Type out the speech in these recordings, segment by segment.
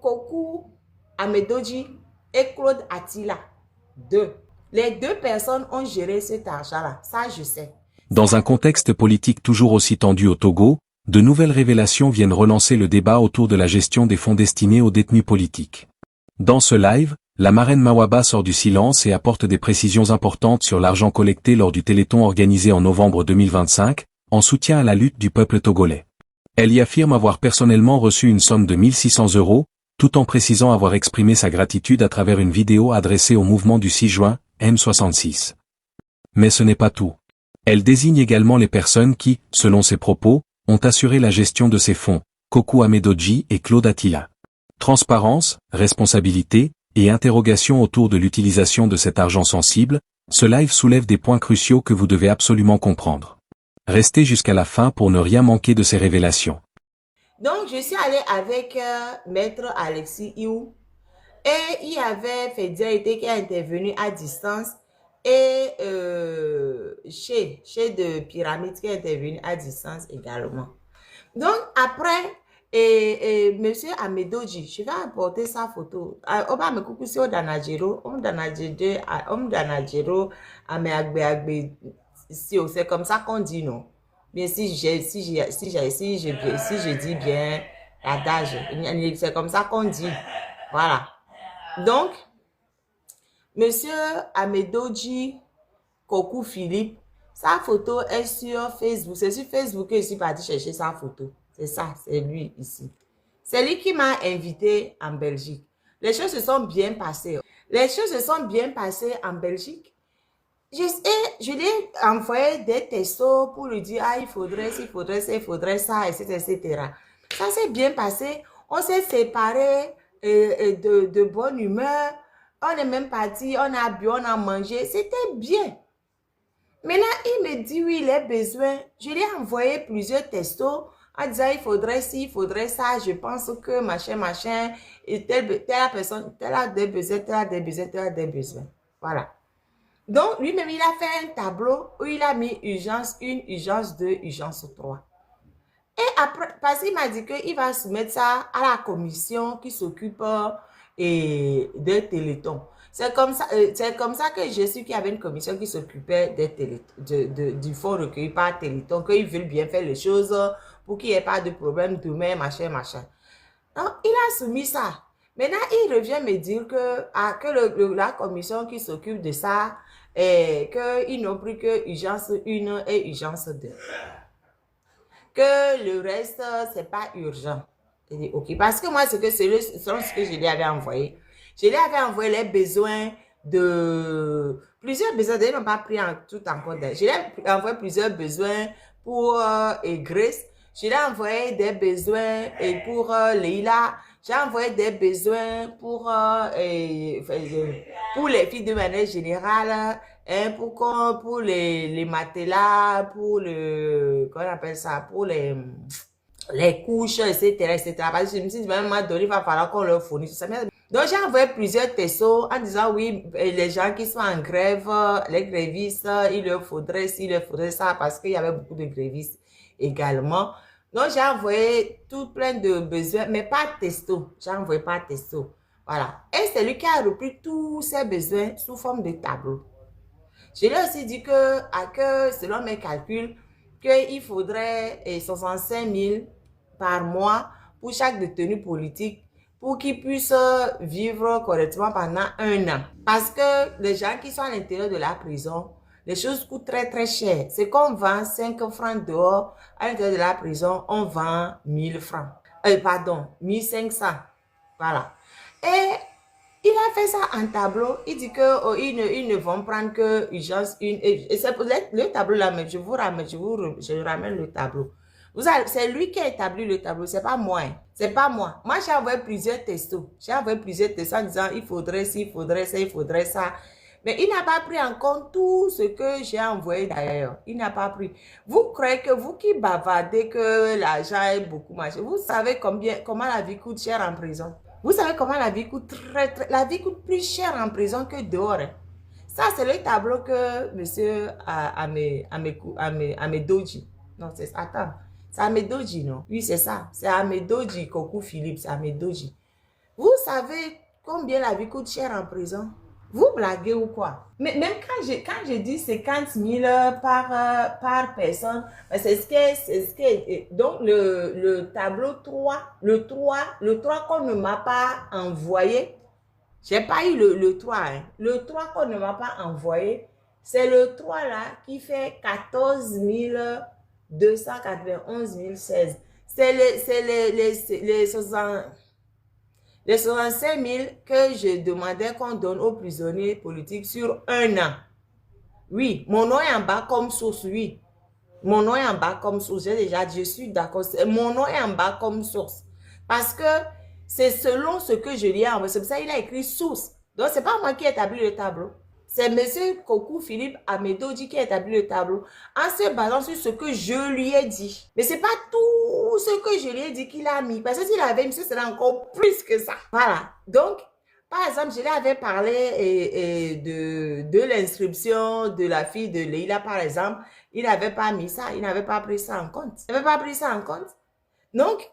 Kokou Amedoji et Claude Attila. Les deux personnes ont géré cet argent-là. Ça, je sais. Dans un contexte politique toujours aussi tendu au Togo, de nouvelles révélations viennent relancer le débat autour de la gestion des fonds destinés aux détenus politiques. Dans ce live, la marraine Mawaba sort du silence et apporte des précisions importantes sur l'argent collecté lors du Téléthon organisé en novembre 2025, en soutien à la lutte du peuple togolais. Elle y affirme avoir personnellement reçu une somme de 1600 €, tout en précisant avoir exprimé sa gratitude à travers une vidéo adressée au mouvement du 6 juin, M66. Mais ce n'est pas tout. Elle désigne également les personnes qui, selon ses propos, ont assuré la gestion de ces fonds, Kokou Amedoji et Claude Attila. Transparence, responsabilité, et interrogation autour de l'utilisation de cet argent sensible, ce live soulève des points cruciaux que vous devez absolument comprendre. Restez jusqu'à la fin pour ne rien manquer de ces révélations. Donc, je suis allée avec Maître Alexis Iou et il y avait Fédérité qui a intervenu à distance et chez de Pyramide qui est intervenu à distance également. Donc, après, Monsieur Amedoji, je vais apporter sa photo. On va me couper sur Danajero, c'est comme ça qu'on dit, non? Mais si je dis bien l'adage, c'est comme ça qu'on dit. Voilà. Donc, Monsieur Amedoji Kokou Philippe, sa photo est sur Facebook. C'est sur Facebook que je suis partie chercher sa photo. C'est ça, c'est lui ici. C'est lui qui m'a invité en Belgique. Les choses se sont bien passées. Les choses se sont bien passées en Belgique. Je lui ai envoyé des textos pour lui dire, ah, il faudrait ça, etc. Ça s'est bien passé. On s'est séparés de bonne humeur. On est même parti, on a bu, on a mangé. C'était bien. Maintenant, il me dit, oui, il a besoin. Je lui ai envoyé plusieurs textos en disant, il faudrait ci, il faudrait ça. Je pense que machin, et telle personne, telle a des besoins, telle a des besoins, telle a des besoins. Voilà. Donc, lui-même, il a fait un tableau où il a mis urgence 1, urgence 2, urgence 3. Et après, parce qu'il m'a dit qu'il va soumettre ça à la commission qui s'occupe des télétons. C'est comme ça que j'ai su qu'il y avait une commission qui s'occupait du fonds recueilli par Téléthon, qu'ils veulent bien faire les choses pour qu'il n'y ait pas de problème demain, machin. Donc, il a soumis ça. Maintenant, il revient me dire que la commission qui s'occupe de ça, qu'ils n'ont pris que urgence 1 et urgence 2. Que le reste, c'est pas urgent. Je dis, ok, parce que moi, selon ce que je lui avais envoyé, je lui avais envoyé les besoins de... Plusieurs besoins, ils n'ont pas pris tout en compte. Je lui ai envoyé plusieurs besoins pour Grace. Je lui ai envoyé des besoins pour Leila. J'ai envoyé des besoins pour les filles de manière générale, pour les matelas, pour comment on appelle ça, pour les couches, etc. Parce que je me suis dit, même il va falloir qu'on leur fournisse ça. Donc, j'ai envoyé plusieurs textos en disant, oui, les gens qui sont en grève, les grévistes, il leur faudrait ci, il leur faudrait ça, parce qu'il y avait beaucoup de grévistes également. Donc, j'ai envoyé tout plein de besoins, mais pas texto. J'ai envoyé pas texto. Voilà. Et c'est lui qui a repris tous ces besoins sous forme de tableau. Je lui ai aussi dit que selon mes calculs, qu'il faudrait 65 000 par mois pour chaque détenu politique pour qu'il puisse vivre correctement pendant 1 an. Parce que les gens qui sont à l'intérieur de la prison, les choses coûtent très très cher. C'est qu'on vend 5 francs dehors, à l'intérieur de la prison, on vend 1000 francs. 1500. Voilà. Et il a fait ça en tableau. Il dit qu'ils ne vont prendre que urgence 1. Et c'est pour le tableau là, mais je ramène le tableau. C'est lui qui a établi le tableau, c'est pas moi. C'est pas moi. Moi, j'ai envoyé plusieurs textos. J'ai envoyé plusieurs textos en disant il faudrait ci, il faudrait ça, il faudrait ça. Mais il n'a pas pris en compte tout ce que j'ai envoyé d'ailleurs. Il n'a pas pris. Vous croyez que vous qui bavardez que l'argent est beaucoup marché, vous savez comment la vie coûte cher en prison? Vous savez comment la vie coûte la vie coûte plus cher en prison que dehors. Hein? Ça, c'est le tableau que monsieur Amedoji. Non, c'est Amedoji, non? Oui, c'est ça. C'est Amedoji, Kokou Philippe, c'est Amedoji. Vous savez combien la vie coûte cher en prison? Vous blaguez ou quoi? Mais même quand je dis 50 000 par personne, c'est ce que, donc le tableau 3 le 3 qu'on ne m'a pas envoyé, j'ai pas eu le 3, hein. Le 3 qu'on ne m'a pas envoyé, c'est le 3 là qui fait 14 291 016. C'est les 65 000 que je demandais qu'on donne aux prisonniers politiques sur un an. Oui, mon nom est en bas comme source, oui. Mon nom est en bas comme source. J'ai déjà dit, je suis d'accord. Mon nom est en bas comme source. Parce que c'est selon ce que je lui ai envoyé. C'est pour ça qu'il a écrit source. Donc, ce n'est pas moi qui ai établi le tableau. C'est M. Kokou Philippe Amedoji qui a établi le tableau en se basant sur ce que je lui ai dit. Mais ce n'est pas tout ce que je lui ai dit qu'il a mis. Parce que s'il avait mis, ce serait encore plus que ça. Voilà. Donc, par exemple, je lui avais parlé de l'inscription de la fille de Leïla, par exemple. Il n'avait pas mis ça. Il n'avait pas pris ça en compte. Il n'avait pas pris ça en compte. Donc,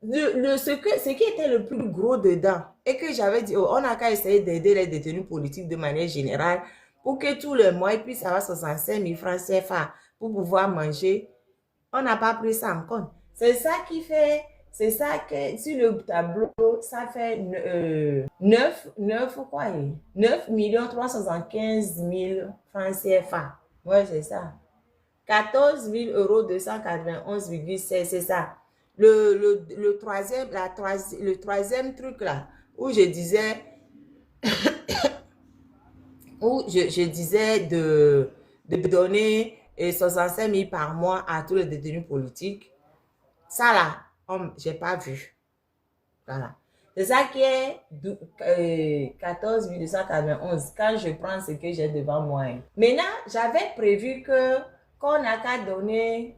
ce qui était le plus gros dedans, et que j'avais dit, oh, on n'a qu'à essayer d'aider les détenus politiques de manière générale pour que tous les mois, ils puissent avoir 65 000 francs CFA pour pouvoir manger. On n'a pas pris ça en compte. C'est ça qui fait, c'est ça que sur le tableau, ça fait 9 375 000 francs CFA. Ouais, c'est ça. 14 291,16, c'est ça. Le troisième truc là, où je disais, je disais de donner 65 000 par mois à tous les détenus politiques, ça là, je n'ai pas vu. Voilà. C'est ça qui est 14 291 quand je prends ce que j'ai devant moi. Maintenant, j'avais prévu qu'on n'a qu'à donner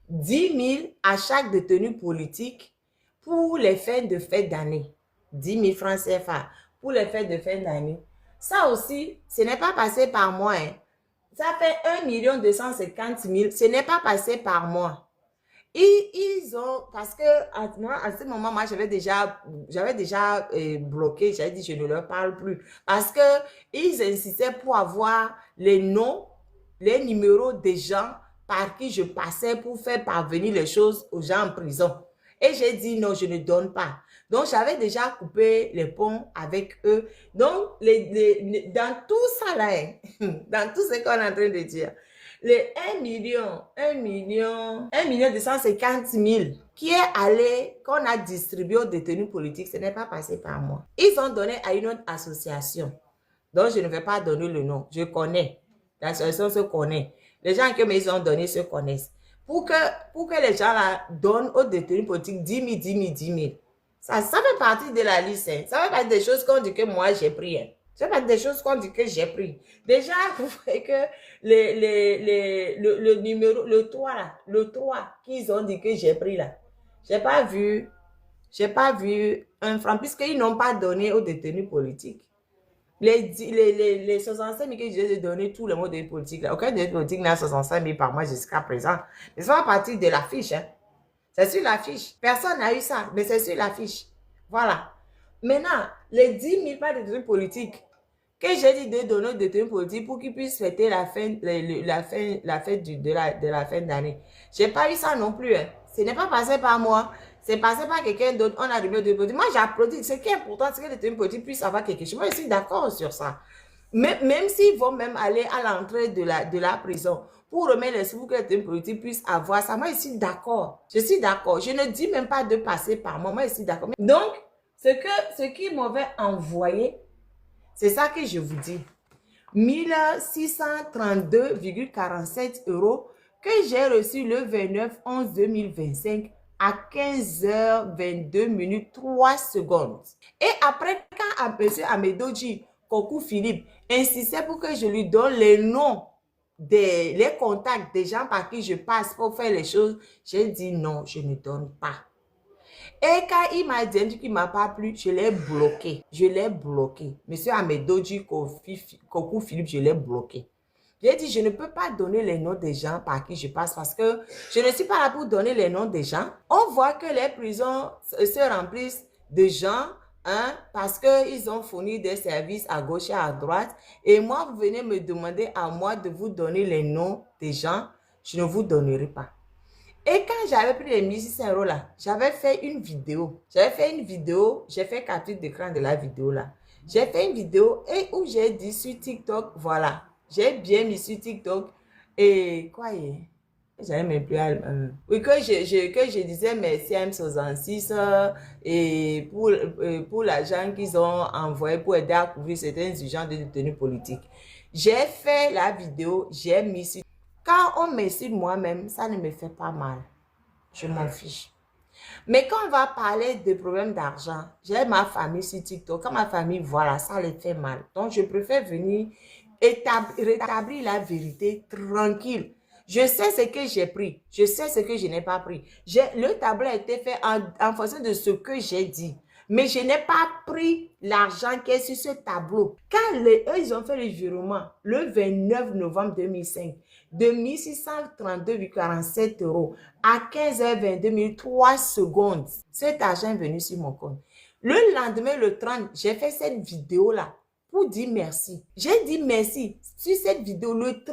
10 000 à chaque détenu politique pour les fêtes de fin d'année. 10 000 francs CFA pour les fêtes de fin d'année. Ça aussi, ce n'est pas passé par moi. Hein. Ça fait 1 250 000. Ce n'est pas passé par moi. Ils ont, parce que à ce moment, moi, j'avais déjà bloqué, j'avais dit, je ne leur parle plus. Parce que ils insistaient pour avoir les noms, les numéros des gens par qui je passais pour faire parvenir les choses aux gens en prison. Et j'ai dit, non, je ne donne pas. Donc, j'avais déjà coupé les ponts avec eux. Donc, dans tout ça là, dans tout ce qu'on est en train de dire, les 1 250 000 qui est allé, qu'on a distribué aux détenus politiques, ce n'est pas passé par moi. Ils ont donné à une autre association, dont je ne vais pas donner le nom. Je connais. L'association se connaît. Les gens que ils ont donné se connaissent. Pour que les gens là donnent aux détenus politiques 10 000, 10 000, 10 000. Ça fait partie de la liste. Hein. Ça fait partie des choses qu'on dit que moi j'ai pris. Hein. Ça fait partie des choses qu'on dit que j'ai pris. Déjà, vous voyez que le numéro, le 3 là, le 3 qu'ils ont dit que j'ai pris là, j'ai pas vu un franc, puisqu'ils n'ont pas donné aux détenus politiques. Les 65 000 que j'ai donné tous les mots de politique là, aucun détenu politique n'a 65 000 par mois jusqu'à présent. Mais ça va partir de la fiche. Hein. C'est sur la fiche. Personne n'a eu ça, mais c'est sur la fiche. Voilà. Maintenant, les 10 000 par détenus politiques que j'ai dit de donner aux détenus politiques pour qu'ils puissent fêter la fête de la fin d'année. Je n'ai pas eu ça non plus. Hein. Ce n'est pas passé par moi. C'est passé par quelqu'un d'autre. On a remis aux détenus politiques. Moi, j'applaudis. Ce qui est important, c'est que les détenus politiques puissent avoir quelque chose. Moi, je suis d'accord sur ça. Même s'ils vont même aller à l'entrée de la prison pour remettre les sous pour que les détenus politiques puissent avoir ça, moi, je suis d'accord. Je suis d'accord. Je ne dis même pas de passer par moi. Moi, je suis d'accord. Donc, ce qu'ils m'avaient envoyé, c'est ça que je vous dis. 1632,47 € que j'ai reçu le 29/11/2025 à 15h22 minutes 3 secondes. Et après, quand M. Amedoji Kokou Philippe insistait pour que je lui donne les noms, les contacts des gens par qui je passe pour faire les choses, j'ai dit non, je ne donne pas. Et quand il m'a dit qu'il ne m'a pas plu, je l'ai bloqué. Je l'ai bloqué. Monsieur Amedoji Kokou Philippe, je l'ai bloqué. J'ai dit, je ne peux pas donner les noms des gens par qui je passe parce que je ne suis pas là pour donner les noms des gens. On voit que les prisons se remplissent de gens, hein, parce qu'ils ont fourni des services à gauche et à droite. Et moi, vous venez me demander à moi de vous donner les noms des gens, je ne vous donnerai pas. Et quand j'avais pris les 1600 € là, j'avais fait une vidéo. J'ai fait capture d'écran de la vidéo là. J'ai fait une vidéo et où j'ai dit sur TikTok, voilà. J'ai bien mis sur TikTok et quoi j'avais même plus oui, que je disais merci à M66 et pour l'argent qu'ils ont envoyé pour aider à couvrir certains urgences de détenus politiques. J'ai fait la vidéo, j'ai mis sur... Quand on m'insulte moi-même, ça ne me fait pas mal. Je m'en fiche. Mais quand on va parler de problèmes d'argent, j'ai ma famille sur TikTok. Quand ma famille voit là, ça les fait mal. Donc, je préfère venir rétablir la vérité tranquille. Je sais ce que j'ai pris. Je sais ce que je n'ai pas pris. Le tableau a été fait en fonction de ce que j'ai dit. Mais je n'ai pas pris l'argent qui est sur ce tableau. Quand eux, ils ont fait le virement le 29 novembre 2005 de 1632,47 € à 15h22 3 secondes, cet argent est venu sur mon compte. Le lendemain, le 30, j'ai fait cette vidéo-là pour dire merci. J'ai dit merci sur cette vidéo le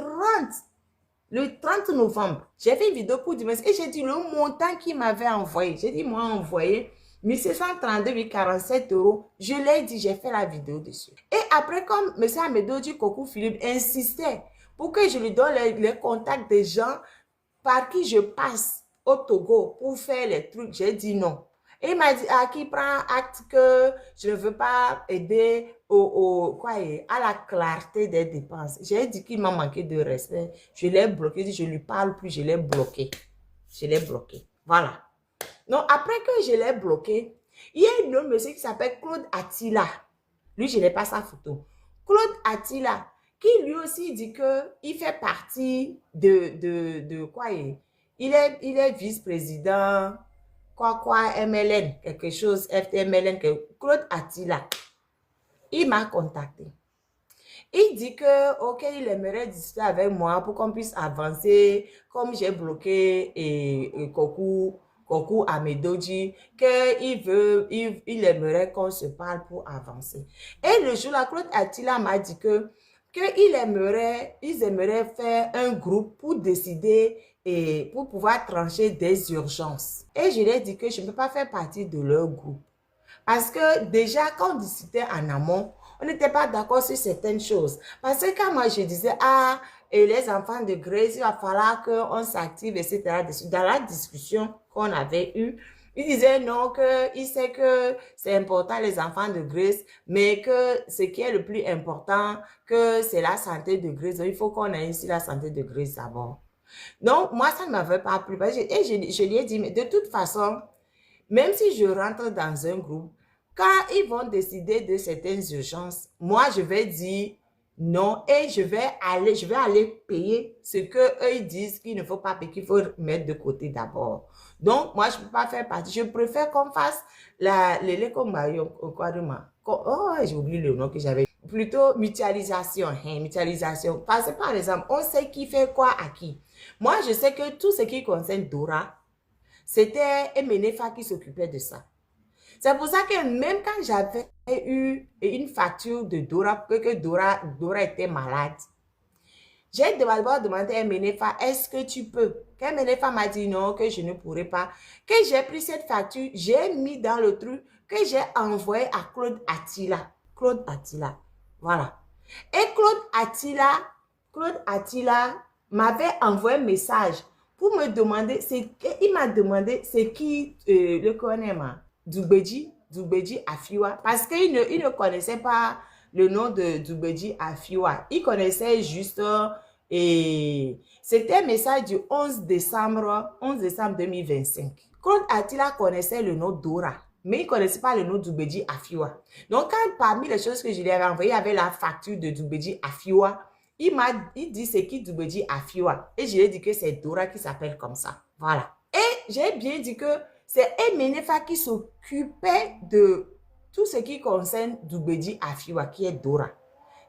30 novembre. J'ai fait une vidéo pour dire merci et j'ai dit le montant qu'il m'avait envoyé. J'ai dit, moi, envoyé 1632,47 €. Je l'ai dit, j'ai fait la vidéo dessus. Et après, comme M. Amedo du Coco Philippe insistait pour que je lui donne les contacts des gens par qui je passe au Togo pour faire les trucs, j'ai dit non. Et il m'a dit, qui prend acte que je ne veux pas aider à la clarté des dépenses. J'ai dit qu'il m'a manqué de respect. Je l'ai bloqué, je ne lui parle plus, je l'ai bloqué. Je l'ai bloqué. Voilà. Donc, après que je l'ai bloqué, il y a un autre monsieur qui s'appelle Claude Attila. Lui, je n'ai pas sa photo. Claude Attila, qui lui aussi dit qu'il fait partie de quoi il est vice-président, MLN, quelque chose, FTMLN, Claude Attila. Il m'a contacté. Il dit que, ok, il aimerait discuter avec moi pour qu'on puisse avancer, comme j'ai bloqué Kokou Amedoji, qu'il aimerait qu'on se parle pour avancer. Et le jour-là, Claude Attila m'a dit qu'ils aimeraient faire un groupe pour décider et pour pouvoir trancher des urgences. Et je lui ai dit que je ne peux pas faire partie de leur groupe. Parce que déjà, quand on discutait en amont, on n'était pas d'accord sur certaines choses. Parce que quand moi je disais, et les enfants de Grace, il va falloir qu'on s'active, etc. Dans la discussion qu'on avait eue, il disait non, qu'il sait que c'est important les enfants de Grace, mais que ce qui est le plus important, que c'est la santé de Grace. Donc, il faut qu'on ait ici la santé de Grace d'abord. Donc, moi, ça ne m'avait pas plu. Et je lui ai dit, mais de toute façon, même si je rentre dans un groupe, quand ils vont décider de certaines urgences, moi, je vais dire non et je vais aller payer ce qu'eux disent qu'il ne faut pas payer, qu'il faut mettre de côté d'abord. Donc, moi, je ne peux pas faire partie. Je préfère qu'on fasse j'ai oublié le nom que j'avais. Plutôt mutualisation. Mutualisation. Parce que, par exemple, on sait qui fait quoi à qui. Moi, je sais que tout ce qui concerne Dora, c'était Emenefa qui s'occupait de ça. C'est pour ça que même quand j'avais eu une facture de Dora, que Dora était malade, j'ai d'abord demandé à Emenefa, est-ce que tu peux? Quand Emenefa m'a dit non, que je ne pourrais pas, que j'ai pris cette facture, j'ai mis dans le truc, que j'ai envoyé à Claude Attila. Claude Attila, voilà. Et Claude Attila m'avait envoyé un message pour me demander, il m'a demandé c'est qui le connaît, Dugbeji Afiwa, parce qu'il ne connaissait pas le nom de Dugbeji Afiwa. Il connaissait juste, et c'était un message du 11 décembre 2025. Claude Attila connaissait le nom Dora, mais il ne connaissait pas le nom de Dugbeji Afiwa. Donc, quand parmi les choses que je lui avais envoyées, il y avait la facture de Dugbeji Afiwa, il dit c'est qui Dugbeji Afiwa. Et je lui ai dit que c'est Dora qui s'appelle comme ça. Voilà. Et j'ai bien dit que c'est Emenefa qui s'occupait de tout ce qui concerne Dugbeji Afiwa, qui est Dora.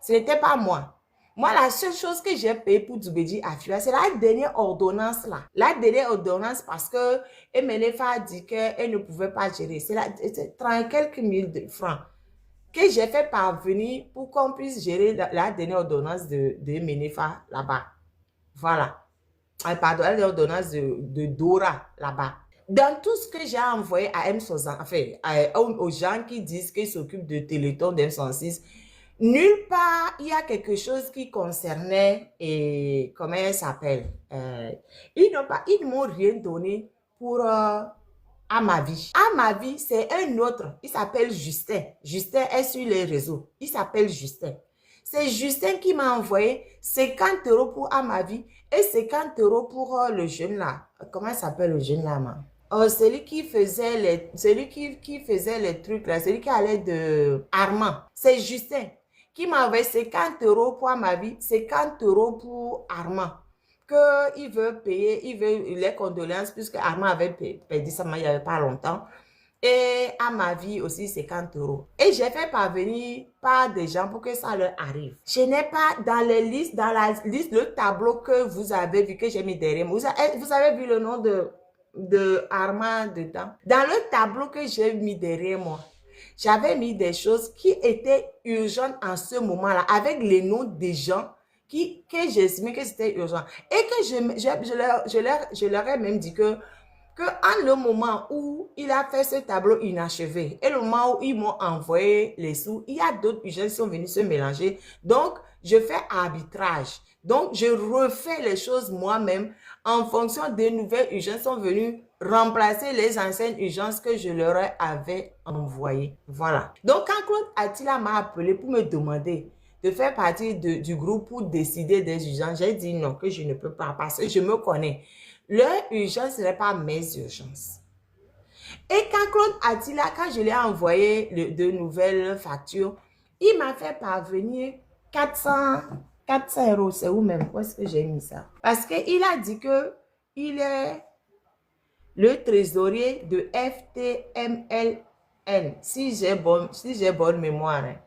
Ce n'était pas moi. Moi, la seule chose que j'ai payé pour Djoubédi Afia, c'est la dernière ordonnance là. La dernière ordonnance parce que MNFA a dit qu'elle ne pouvait pas gérer. C'est 30 quelques mille de francs que j'ai fait parvenir pour qu'on puisse gérer la dernière ordonnance de MNFA là-bas. Voilà. Pardon, la dernière ordonnance de Dora là-bas. Dans tout ce que j'ai envoyé à M60, enfin, aux gens qui disent qu'ils s'occupent de Téléthon d'M66, nulle part, il y a quelque chose qui concernait, et comment elle s'appelle, ils ne m'ont rien donné pour à ma vie. À ma vie, c'est un autre, il s'appelle Justin. Justin est sur les réseaux, il s'appelle Justin. C'est Justin qui m'a envoyé 50 € pour à ma vie et 50 € pour le jeune là. Comment s'appelle le jeune là, man? Oh, celui qui faisait les trucs là, celui qui allait de Armand. C'est Justin qui m'a envoyé 50 € pour ma vie, 50 € pour Armand. Qu'il veut payer, il veut les condoléances puisque Armand avait perdu sa main il n'y avait pas longtemps. Et à ma vie aussi 50 €. Et j'ai fait parvenir par des gens pour que ça leur arrive. Je n'ai pas dans la liste, le tableau que vous avez vu, que j'ai mis derrière moi. Vous avez vu le nom de Armand dedans. Dans le tableau que j'ai mis derrière moi, j'avais mis des choses qui étaient urgentes en ce moment-là, avec les noms des gens que j'estimais que c'était urgent. Et que je leur ai même dit que en le moment où il a fait ce tableau inachevé et le moment où ils m'ont envoyé les sous, il y a d'autres urgences qui sont venues se mélanger. Donc, je fais arbitrage. Donc, je refais les choses moi-même en fonction des nouvelles urgences qui sont venues remplacer les anciennes urgences que je leur avais envoyées. Voilà. Donc, quand Claude Attila m'a appelé pour me demander de faire partie du groupe pour décider des urgences, j'ai dit non, que je ne peux pas parce que je me connais. Leur urgence ne serait pas mes urgences. Et quand Claude Attila, quand je lui ai envoyé de nouvelles factures, il m'a fait parvenir 400 €. C'est où même? Où est-ce que j'ai mis ça? Parce qu'il a dit qu'il est le trésorier de FTMLN. Si j'ai bonne mémoire. Hein.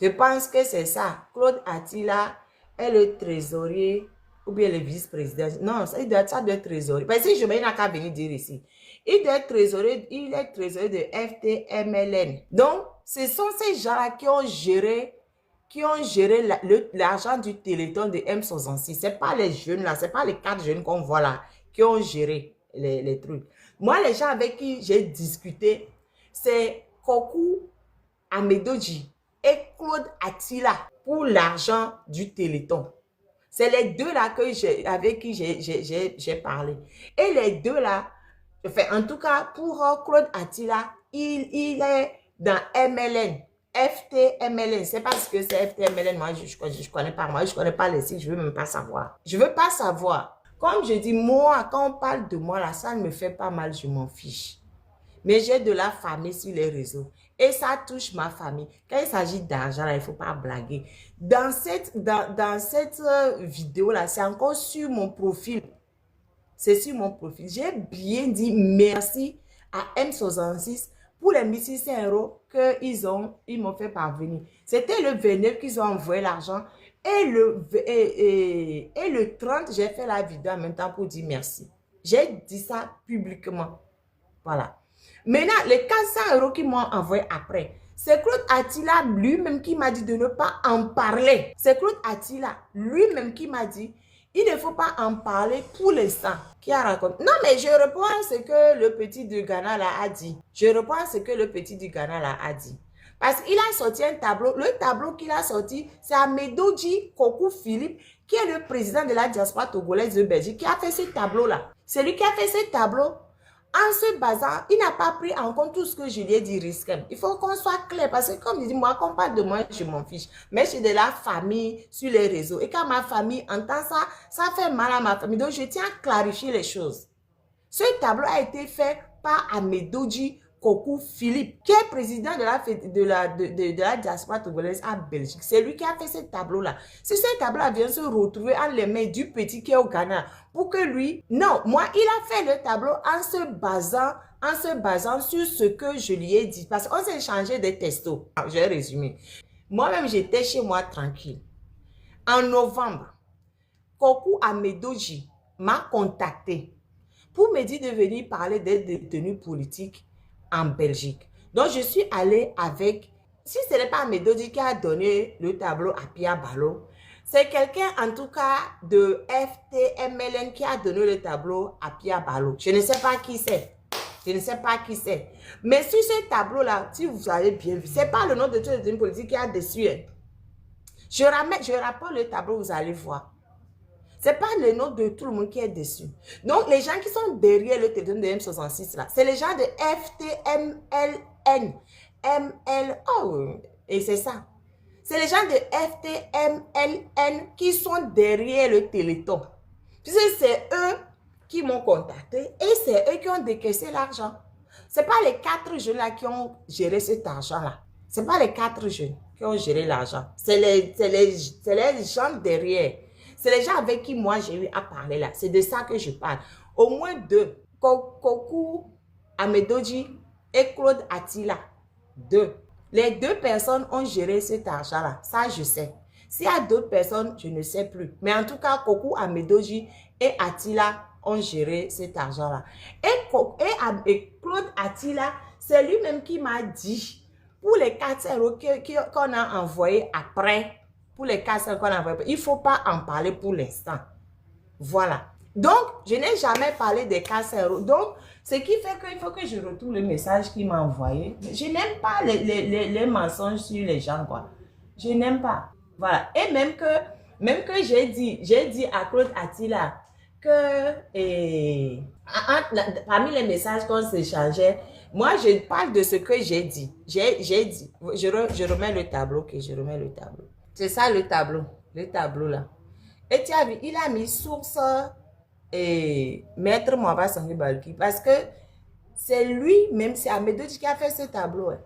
Je pense que c'est ça. Claude Attila est le trésorier ou bien le vice-président. Non, ça doit être trésorier. Parce que je n'ai qu'à venir dire ici. Il est trésorier de FTMLN. Donc, ce sont ces gens-là qui ont géré l'argent du Téléthon de M66. Ce n'est pas les jeunes là, ce n'est pas les 4 jeunes qu'on voit là qui ont géré les trucs. Moi, les gens avec qui j'ai discuté, c'est Kokou Amedoji et Claude Attila pour l'argent du Téléthon. C'est les deux là avec qui j'ai parlé. Et les deux là, en tout cas, pour Claude Attila, il est dans MLN, FTMLN. C'est pas ce que c'est FTMLN. Moi, je connais pas. Moi, je connais pas les sites. Je veux même pas savoir. Je veux pas savoir. Comme je dis, moi, quand on parle de moi là, ça ne me fait pas mal. Je m'en fiche. Mais j'ai de la famille sur les réseaux. Et ça touche ma famille. Quand il s'agit d'argent, il ne faut pas blaguer. Dans cette vidéo-là, c'est encore sur mon profil. C'est sur mon profil. J'ai bien dit merci à M66 pour les 1600 € qu'ils m'ont fait parvenir. C'était le 29 qu'ils ont envoyé l'argent. Et le 30, j'ai fait la vidéo en même temps pour dire merci. J'ai dit ça publiquement. Voilà. Maintenant, les 400 € qu'ils m'ont envoyé après, c'est Claude Attila lui-même qui m'a dit de ne pas en parler. C'est Claude Attila lui-même qui m'a dit, il ne faut pas en parler pour l'instant. Qui a raconté? Non, mais je réponds à ce que le petit du Ghana là a dit. Je réponds à ce que le petit du Ghana là a dit. Parce qu'il a sorti un tableau. Le tableau qu'il a sorti, c'est Amedoji Kokou Philippe, qui est le président de la diaspora togolaise de Belgique, qui a fait ce tableau-là. C'est lui qui a fait ce tableau. En se basant, il n'a pas pris en compte tout ce que je lui ai dit, Riskem. Il faut qu'on soit clair parce que comme je dis, moi, quand on parle de moi, je m'en fiche. Mais j'ai de la famille sur les réseaux. Et quand ma famille entend ça, ça fait mal à ma famille. Donc, je tiens à clarifier les choses. Ce tableau a été fait par Amedoji Kokou Philippe, qui est président de la diaspora togolaise à Belgique. C'est lui qui a fait ce tableau-là. Si ce tableau vient se retrouver en les mains du petit qui est au Ghana, pour que lui, non, moi, il a fait le tableau en se basant sur ce que je lui ai dit. Parce qu'on s'est échangé des textos. Je vais résumer. Moi-même, j'étais chez moi tranquille. En novembre, Kokou Amedoji m'a contacté pour me dire de venir parler des détenus politiques en Belgique. Donc, je suis allée avec, si ce n'est pas Amedoji qui a donné le tableau à Pia Balo, c'est quelqu'un en tout cas de FTMLN qui a donné le tableau à Pia Balo. Je ne sais pas qui c'est. Je ne sais pas qui c'est. Mais sur ce tableau-là, si vous avez bien vu, ce n'est pas le nom de tous les détenus politiques qui a dessus. Hein. Je rapporte le tableau, vous allez voir. Ce n'est pas le nom de tout le monde qui est dessus. Donc, les gens qui sont derrière le téléphone de M66, là, c'est les gens de FTMLN. Et c'est ça. C'est les gens de FTMLN qui sont derrière le Téléthon. C'est eux qui m'ont contacté et c'est eux qui ont décaissé l'argent. Ce n'est pas les 4 jeunes là qui ont géré cet argent-là. Ce n'est pas les 4 jeunes qui ont géré l'argent. C'est les gens derrière. C'est les gens avec qui moi j'ai eu à parler là. C'est de ça que je parle. Au moins 2. Kokou Amedoji et Claude Attila. 2. Les 2 personnes ont géré cet argent-là. Ça, je sais. S'il y a d'autres personnes, je ne sais plus. Mais en tout cas, Kokou Amedoji et Attila ont géré cet argent-là. Et Claude Attila, c'est lui-même qui m'a dit, pour les 400 € qu'on a envoyés après, pour les 400 € qu'on a envoyés, il ne faut pas en parler pour l'instant. Voilà. Donc, je n'ai jamais parlé des 400 €. Donc, ce qui fait qu'il faut que je retrouve le message qu'il m'a envoyé. Je n'aime pas les mensonges sur les gens, quoi. Je n'aime pas. Voilà. Et même que j'ai dit à Claude Attila que parmi les messages qu'on s'échangeait, moi, je parle de ce que j'ai dit. J'ai dit. Je remets le tableau, ok, je remets le tableau. C'est ça le tableau là. Et tu as vu, il a mis source et Maître Mouaba Sangui Balki parce que c'est lui-même, c'est Amedoji qui a fait ce tableau. Hein.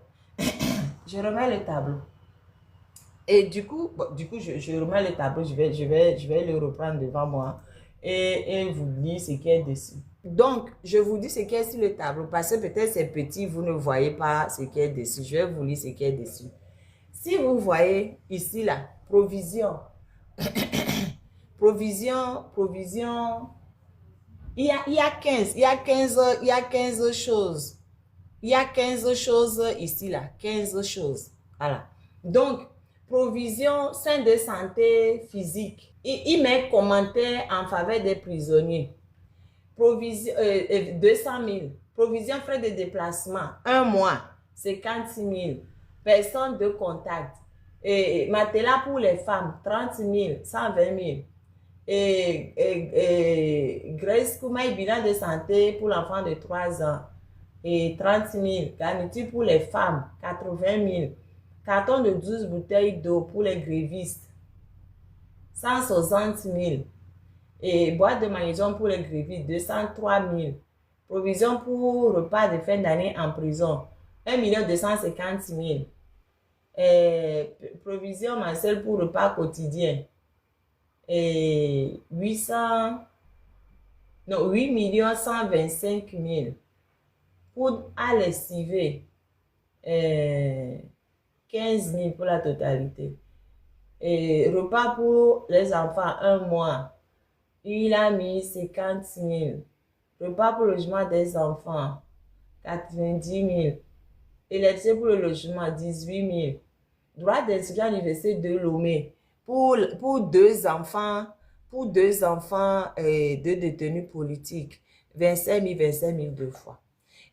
Je remets le tableau. Et du coup, je remets le tableau, je vais le reprendre devant moi et vous dire ce qui est dessus. Donc, je vous dis ce qui est sur le tableau parce que peut-être c'est petit, vous ne voyez pas ce qui est dessus. Je vais vous lire ce qui est dessus. Si vous voyez ici, là, provision, il y a 15 choses. Il y a 15 choses ici, là, 15 choses. Voilà. Donc, provision, soins de santé physique. Il met commentaire en faveur des prisonniers. Provision, 200 000. Provision frais de déplacement, 1 mois, 56 000. Personnes de contact. Et matelas pour les femmes, 30 000, 120 000. Et Grace Koumaï, bilan de santé pour l'enfant de 3 ans. Et 30 000. Garniture pour les femmes, 80 000. Carton de 12 bouteilles d'eau pour les grévistes, 160 000. Et boîte de magnésium pour les grévistes, 203 000. Provision pour repas de fin d'année en prison, 1 250 000. Et provision mensuelle pour repas quotidien, et 8 125 000. Pour à lessiver, 15 000 pour la totalité. Et repas pour les enfants, 1 mois, il a mis 50 000. Repas pour le logement des enfants, 90 000. Électricité pour le logement, 18 000. Droit d'inscription à l'université de Lomé pour 2 enfants, de détenus politiques, 25 000 2 fois.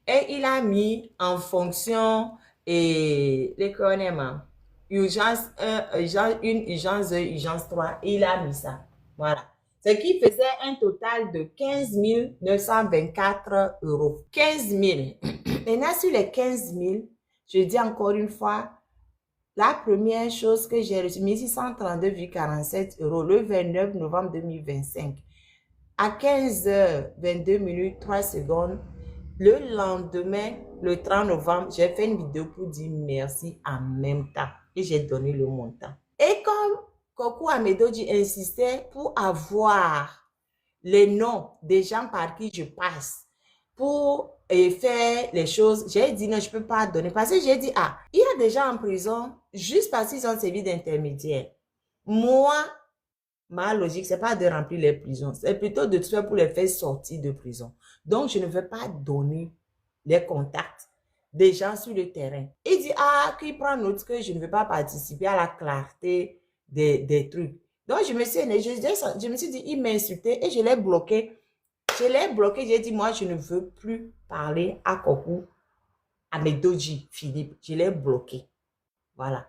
Et il a mis en fonction l'économie, urgence 1, urgence 1, urgence 2, urgence 3, il a mis ça. Voilà. Ce qui faisait un total de 15 924 €. 15 000. Maintenant, sur les 15 000, je dis encore une fois, la première chose que j'ai reçue, 1632,47 € le 29 novembre 2025. À 15h22 3 secondes, le lendemain, le 30 novembre, j'ai fait une vidéo pour dire merci en même temps. Et j'ai donné le montant. Et comme Kokou Amedoji insistait pour avoir les noms des gens par qui je passe pour faire les choses, j'ai dit non, je ne peux pas donner. Parce que j'ai dit, il y a des gens en prison juste parce qu'ils ont servi d'intermédiaire. Moi, ma logique, c'est pas de remplir les prisons. C'est plutôt de faire pour les faire sortir de prison. Donc, je ne veux pas donner les contacts des gens sur le terrain. Il dit, ah, qu'il prend note que je ne veux pas participer à la clarté des trucs. Donc, je me suis dit, il m'a insulté et je l'ai bloqué. Je l'ai bloqué, j'ai dit, moi, je ne veux plus parler à Kokou, à Medoji, Philippe. Je l'ai bloqué. Voilà.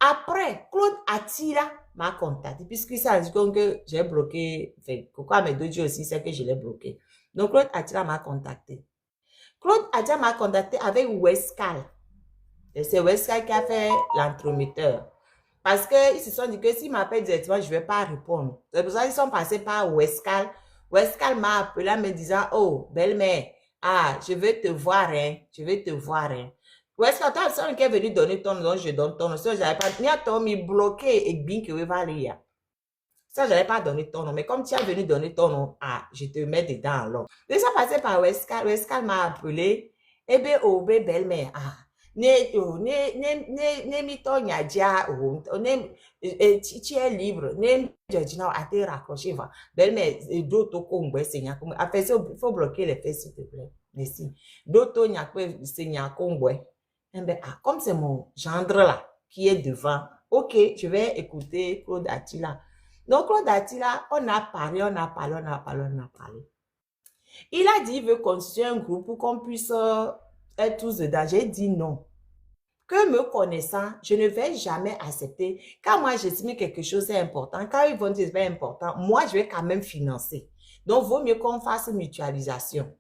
Après, Claude Attila m'a contacté, puisqu'il s'est rendu compte que j'ai bloqué, enfin, Coco Amedoji aussi, c'est que je l'ai bloqué. Donc, Claude Attila m'a contacté. Claude Attila m'a contacté avec Westcal. Et c'est Westcal qui a fait l'entremetteur. Parce qu'ils se sont dit que s'ils m'appellent directement, je ne vais pas répondre. C'est pour ça qu'ils sont passés par Westcal. Westcal m'a appelé en me disant, oh, belle-mère, ah, je veux te voir, hein, je veux te voir, hein. Westcal, toi, c'est qui est venu donner ton nom, je donne ton nom. Si j'avais pas, ni à ton mi bloqué et bien que va aller. Ça, je n'avais pas donné ton nom. Mais comme tu as venu donner ton nom, ah, je te mets dedans alors. Donc, ça passé par Westcal. Westcal m'a appelé. Eh bien, oh, belle-mère, ah. Tu es libre. Belle-mère, d'autres il faut bloquer les faits, s'il te plaît. Merci. D'autres comme c'est mon gendre là qui est devant, ok, je vais écouter Claude Attila. Donc, Claude Attila, on a parlé. Il a dit, il veut constituer un groupe pour qu'on puisse être tous dedans. J'ai dit non. Que me connaissant, je ne vais jamais accepter. Quand moi, j'estime que quelque chose est important, quand ils vont dire que c'est important, moi, je vais quand même financer. Donc, vaut mieux qu'on fasse mutualisation.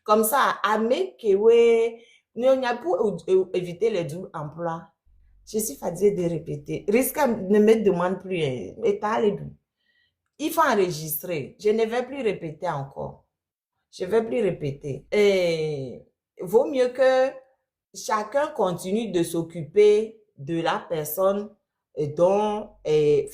Comme ça, à Mekewe, pour éviter les doubles emplois. Je suis fatiguée de répéter. Risque ne me demande plus. Il faut enregistrer. Je ne vais plus répéter encore. Je ne vais plus répéter. Et vaut mieux que chacun continue de s'occuper de la personne dont qu'elle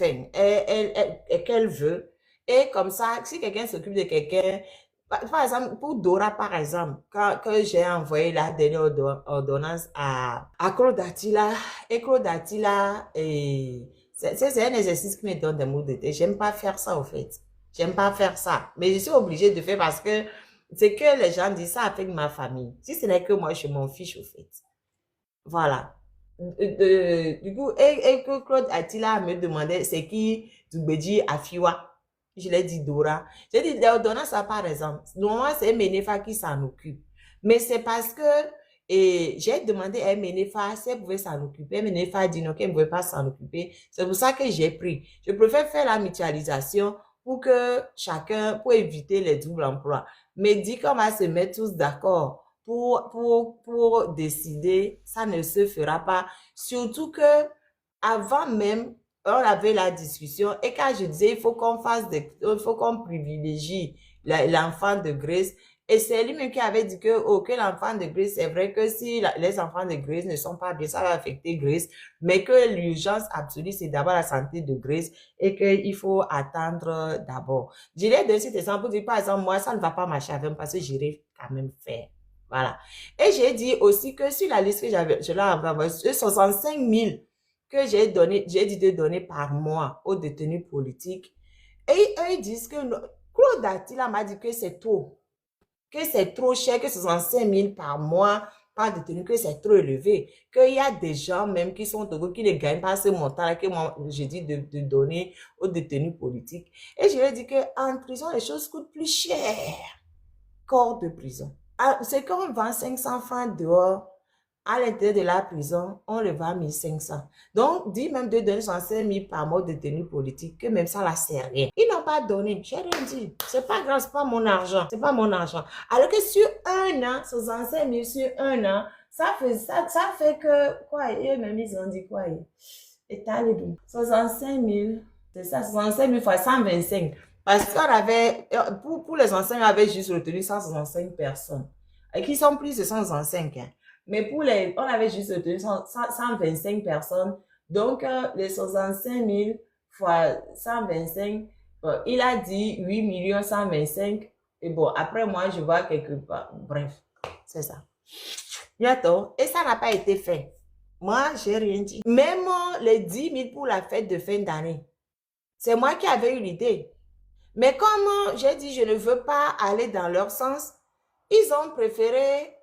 veut. Et comme ça, si quelqu'un s'occupe de quelqu'un, par exemple, pour Dora, par exemple, quand j'ai envoyé la dernière ordonnance à Claude Attila, et Claude Attila, c'est un exercice qui me donne des maux de tête. J'aime pas faire ça, au fait. J'aime pas faire ça. Mais je suis obligée de faire parce que c'est que les gens disent ça affecte ma famille. Si ce n'est que moi, je m'en fiche, au fait. Voilà. Du coup, et que Claude Attila me demandait, c'est qui Dubedji Afiwa? Je l'ai dit Dora. J'ai dit, l'ordonnance, ça par exemple. Normalement, c'est Menefa qui s'en occupe. Mais c'est parce que j'ai demandé à Menefa si elle pouvait s'en occuper. Menefa a dit non, qu'elle ne pouvait pas s'en occuper. C'est pour ça que j'ai pris. Je préfère faire la mutualisation pour que chacun, pour éviter les doubles emplois. Mais dit qu'on va se mettre tous d'accord pour décider, ça ne se fera pas. Surtout que avant même, on avait la discussion et quand je disais il faut qu'on privilégie l'enfant de Grace, et c'est lui-même qui avait dit que l'enfant de Grace, c'est vrai que si les enfants de Grace ne sont pas bien, ça va affecter Grace, mais que l'urgence absolue, c'est d'abord la santé de Grace et qu'il faut attendre d'abord. Je l'ai donné cet exemple pour dire, par exemple, moi, ça ne va pas marcher avec moi parce que j'irai quand même faire. Voilà. Et j'ai dit aussi que sur la liste que je leur envoyé, 65 000 que j'ai dit de donner par mois aux détenus politiques. Et eux, ils disent que Claude Attila m'a dit que c'est trop cher, que 65 000 par mois par détenu, que c'est trop élevé, qu'il y a des gens même qui sont qui ne gagnent pas ce montant-là que moi, j'ai dit de donner aux détenus politiques. Et je lui ai dit qu'en prison, les choses coûtent plus cher qu'hors de prison. C'est qu'on vend 500 francs dehors, à l'intérieur de la prison, on le vend 1500. Donc, dit même de donner 65 000 par mois de détenu politique, que même ça, là, c'est rien. Ils n'ont pas donné. J'ai rien dit. C'est pas grave, c'est pas mon argent. C'est pas mon argent. Alors que sur un an, 65 000 sur un an, ça fait que, quoi, eux-mêmes, ils ont dit quoi, étalez d'où? 65 000, c'est ça, 65 000 fois 125. Parce qu'on avait, pour les enseignants, on avait juste retenu 165 personnes. Et qui sont plus de 165, hein. Mais pour on avait juste retenu 125 personnes. Donc, les 65 000 fois 125, il a dit 8 125 000. Et bon, après, moi, je vois quelque part. Bref, c'est ça. Bientôt. Et ça n'a pas été fait. Moi, j'ai rien dit. Même les 10 000 pour la fête de fin d'année. C'est moi qui avais eu l'idée. Mais comme j'ai dit, je ne veux pas aller dans leur sens, ils ont préféré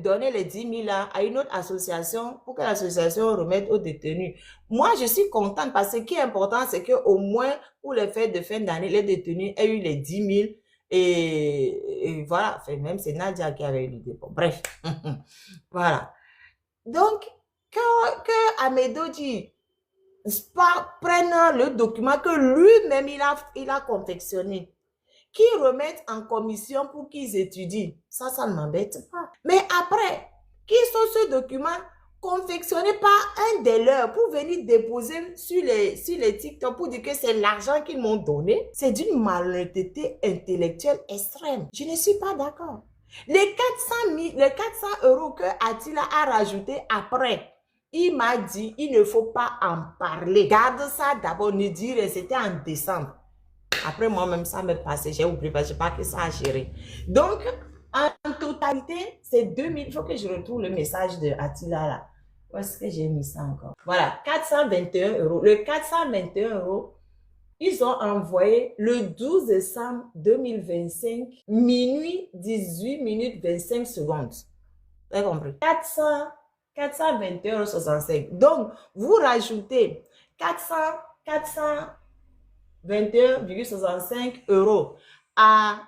donner les 10 000 à une autre association pour que l'association remette aux détenus. Moi, je suis contente parce que ce qui est important, c'est qu'au moins, pour les fêtes de fin d'année, les détenus aient eu les 10 000. Et voilà, enfin, même c'est Nadia qui avait eu l'idée. Bon, bref, voilà. Donc, que Amedo dit, prenne le document que lui-même il a confectionné, qui remettent en commission pour qu'ils étudient. Ça ne m'embête pas. Mais après, qui sont ce document confectionné par un des leurs pour venir déposer sur les TikTok pour dire que c'est l'argent qu'ils m'ont donné? C'est d'une malhonnêteté intellectuelle extrême. Je ne suis pas d'accord. Les 400 euros que Attila a rajouté après, il m'a dit, il ne faut pas en parler. Garde ça d'abord, ne dire, c'était en décembre. Après, moi-même, ça me passait. J'ai oublié parce que je n'ai pas que ça à gérer. Donc, en totalité, c'est 2000. Il faut que je retrouve le message de Attila là. Où est-ce que j'ai mis ça encore? Voilà, 421 euros. Le 421 euros, ils ont envoyé le 12 décembre 2025, minuit 18 minutes 25 secondes. Vous avez compris? 421,65 €. Donc, vous rajoutez 421,65 € à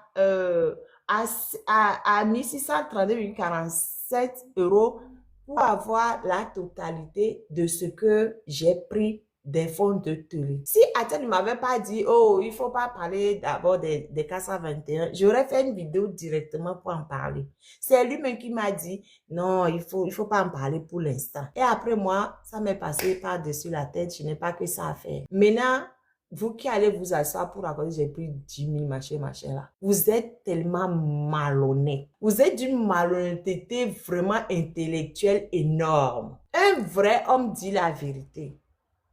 1632,47 € pour avoir la totalité de ce que j'ai pris des fonds de télé. Si Attila ne m'avait pas dit, oh, il ne faut pas parler d'abord des 421, j'aurais fait une vidéo directement pour en parler. C'est lui-même qui m'a dit, non, il faut pas en parler pour l'instant. Et après moi, ça m'est passé par-dessus la tête, je n'ai pas que ça à faire. Maintenant, vous qui allez vous asseoir pour raconter, j'ai pris 10 000 machin là. Vous êtes tellement malhonnête. Vous êtes d'une malhonnêteté vraiment intellectuelle énorme. Un vrai homme dit la vérité.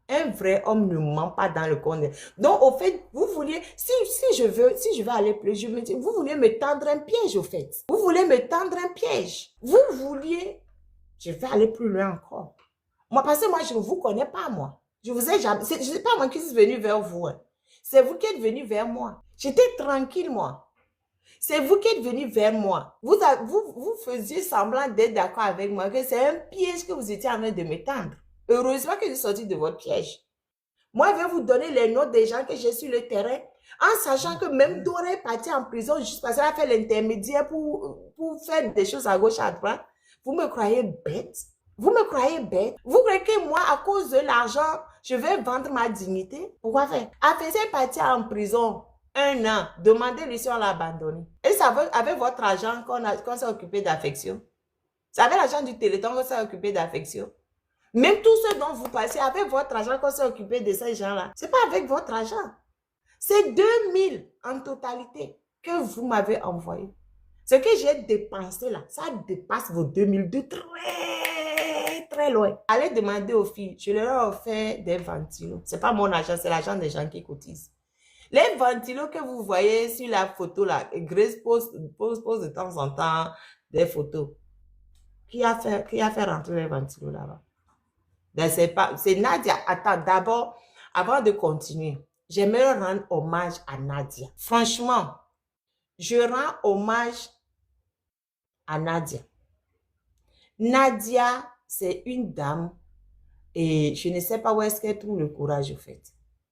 Un vrai homme ne ment pas dans le coin. Donc, au fait, vous vouliez, si je veux aller plus, je me dis, vous vouliez me tendre un piège, au fait. Vous voulez me tendre un piège. Vous vouliez, je vais aller plus loin encore. Moi, parce que moi, je ne vous connais pas, moi. Je vous ai jamais, je ne sais pas moi qui suis venu vers vous. Hein. C'est vous qui êtes venu vers moi. J'étais tranquille, moi. C'est vous qui êtes venu vers moi. Vous faisiez semblant d'être d'accord avec moi que c'est un piège que vous étiez en train de me tendre. Heureusement que je suis sortie de votre piège. Moi, je vais vous donner les noms des gens que j'ai sur le terrain, en sachant que même Dora est partie en prison juste parce qu'elle a fait l'intermédiaire pour faire des choses à gauche, à droite. Vous me croyez bête? Vous me croyez bête? Vous croyez que moi, à cause de l'argent, je vais vendre ma dignité? Pourquoi faire? Affaissé est partie en prison 1 an. Demandez-lui si on l'a abandonné. Et c'est avec votre argent qu'on s'est occupé d'affection. C'est avec l'argent du Téléthon qu'on s'est occupé d'affection. Même tout ce dont vous passez, avec votre argent qu'on s'est occupé de ces gens-là. Ce n'est pas avec votre argent. C'est 2000 en totalité que vous m'avez envoyé. Ce que j'ai dépensé là, ça dépasse vos 2000 de très loin. Allez demander aux filles, je leur ai offert des ventilos. Ce n'est pas mon argent, c'est l'argent des gens qui cotisent. Les ventilos que vous voyez sur la photo là, Grace pose de temps en temps des photos. Qui a fait rentrer les ventilos là-bas? C'est Nadia. Attends, d'abord, avant de continuer, j'aimerais rendre hommage à Nadia. Franchement, je rends hommage à Nadia. Nadia, c'est une dame et je ne sais pas où est-ce qu'elle trouve le courage au fait.